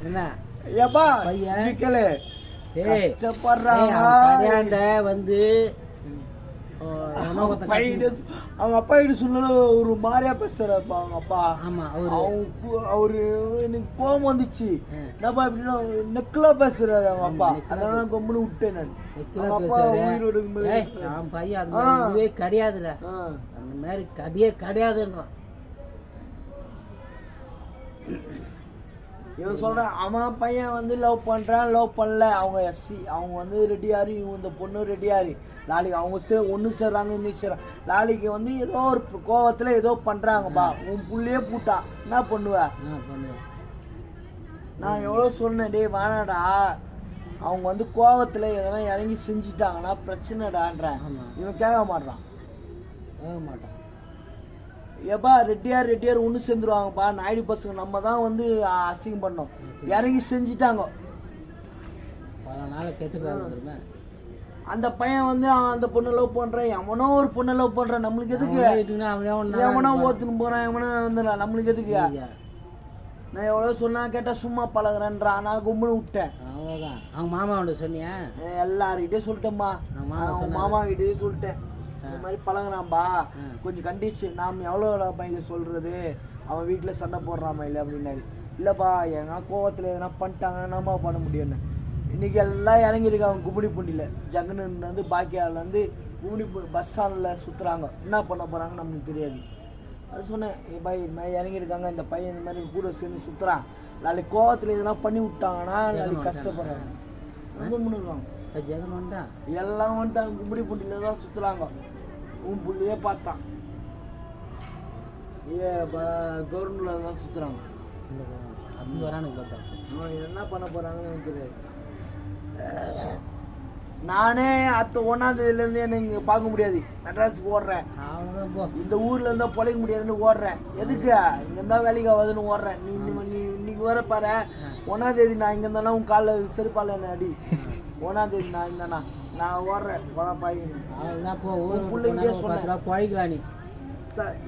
என்ன ஏப்பா பையன் கேளு கல்யாண்ட வந்து அவங்க அப்பா கிட்ட சொன்ன ஒரு மாதிரியா பேசுறாருப்பா அவங்க அப்பா. ஆமா அவரு எனக்கு கோபம் வந்துச்சு. என்னப்பா எப்படின்னா நெக்கலா பேசுறாரு அவங்க அப்பா. அதனால கம்முன்னு விட்டேன் நான். அவங்க அப்பா உயிரோடு அவன் பையன் அது மாதிரி கிடையாதுல, அந்த மாதிரி கதையே கிடையாதுன்றான். இவன் சொல்றான் அவன் பையன் வந்து லவ் பண்றான், லவ் பண்ணல. அவங்க எஸ்சி, அவங்க வந்து ரெடியாரு, இவன் இந்த பொண்ணு ரெடியாரு. நாளைக்கு அவங்க ஒன்று சேர்றாங்க, இன்னும் சேர்றாங்க. நாளைக்கு வந்து ஏதோ ஒரு கோவத்துல ஏதோ பண்றாங்கப்பா. உன் புள்ளையே பூட்டா என்ன பண்ணுவ? நான் எவ்வளோ சொன்னேன், டே வேணாடா, அவங்க வந்து கோவத்துல எதனா இறங்கி செஞ்சுட்டாங்கன்னா பிரச்சனைடான்றேன். இவன் கேட்க மாட்டான். ஏப்பா ரெட்டியார் ஒன்று சேர்ந்துருவாங்கப்பா. நாயுடு பசங்க நம்ம தான் வந்து அசிங்கம் பண்ணோம். இறங்கி செஞ்சுட்டாங்க. அந்த பையன் வந்து அந்த பொண்ணை லவ் பண்றான், எவனோ ஒரு பொண்ணை லவ் பண்றான். நம்மளுக்கு எதுக்கு? எவனோ ஓத்துன்னு போறான், எவனோ வந்துடலாம். நம்மளுக்கு எதுக்கு? நான் எவ்வளோ சொன்னா கேட்டா சும்மா பழகுறேன்றான். நான் கும்புன்னு விட்டேன். அவங்க மாமாவோட சொன்னியா? எல்லார்கிட்டயும் சொல்லிட்டேம்மா. அவங்க மாமா கிட்டேயும் சொல்லிட்டேன், இந்த மாதிரி பழகுறான்பா, கொஞ்சம் கண்டிஷன். நாம் எவ்வளோ பையன் சொல்றது, அவன் வீட்டில் சண்டை போடுறாமா இல்லை அப்படின்னாரு. இல்லைப்பா எங்கன்னா கோவத்தில் எதனா பண்ணிட்டாங்கன்னா நம்ம பண்ண முடியும்னு. இன்றைக்கி எல்லாம் இறங்கியிருக்காங்க கும்மிடி பூண்டியில். ஜங்கன்னு வந்து பாக்கியாவில் வந்து கும்மிடி பஸ் ஸ்டாண்டில் சுற்றுறாங்க. என்ன பண்ண போகிறாங்கன்னு நம்மளுக்கு தெரியாது. அது சொன்னேன், பாய் இது மாதிரி இறங்கியிருக்காங்க, இந்த பையன் இந்த மாதிரி கூட சேர்ந்து சுற்றுறான். நாளைக்கு கோவத்தில் எதனா பண்ணி விட்டாங்கன்னா நாளைக்கு கஷ்டப்படுறாங்க. ரொம்ப முன்னுருவாங்க. ஜெகன் வந்துட்டா எல்லாம் வந்துட்டாங்க, கும்மிடி பூண்டியில் தான் சுற்றுறாங்க. உன் புள்ளையே பார்த்தான், கவர்மெண்ட்ல தான் சுற்றுறாங்க. அப்படி வரானுக்கு பார்த்தா என்ன பண்ண போகிறாங்கன்னு எனக்கு தெரியாது. நானே அடுத்த 1ஆம் தேதியிலேருந்து என்ன இங்கே பார்க்க முடியாது. மெட்ராஸுக்கு ஓடுறேன். இந்த ஊரில் இருந்தால் பொழைக்க முடியாதுன்னு ஓடுறேன். எதுக்கு? இங்கே இருந்தால் வேலைக்கு ஆகாதுன்னு ஓடுறேன். நீ இன்னைக்கு வர பாரு, 1ஆம் தேதி நான் இங்கே இருந்தானா உன் காலில் செருப்பால் என்ன அடி. 1ஆம் தேதி நான் இருந்தானா நான் ஓடுறேன். பிள்ளைங்கிட்டே சொன்னேன்,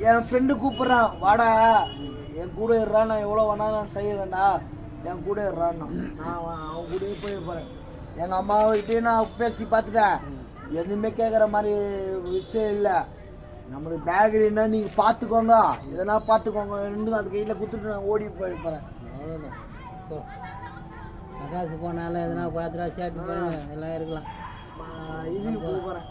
என் ஃப்ரெண்டு கூப்பிட்றான், வாடா என் கூட இருறான், நான் எவ்வளோ வேணா நான் செய்யறேன்டா, என் கூட இருறான்னா. நான் அவன் கூடயே போயிருப்பேன். எங்கள் அம்மாவிட்டையும் நான் பேசி பார்த்துட்டேன். எதுவுமே கேட்குற மாதிரி விஷயம் இல்லை. நம்மளுக்கு பேக்கரின்னா நீங்கள் பார்த்துக்கோங்க, எதனா பார்த்துக்கோங்க ரெண்டும் அது கையில் கொடுத்துட்டு நான் ஓடி போயிருப்பேன். மெட்ராஸு போனாலும் எதனா பார்த்துட்டா சேட்டு எல்லாம் இருக்கலாம். இதுக்கு போகிறேன்.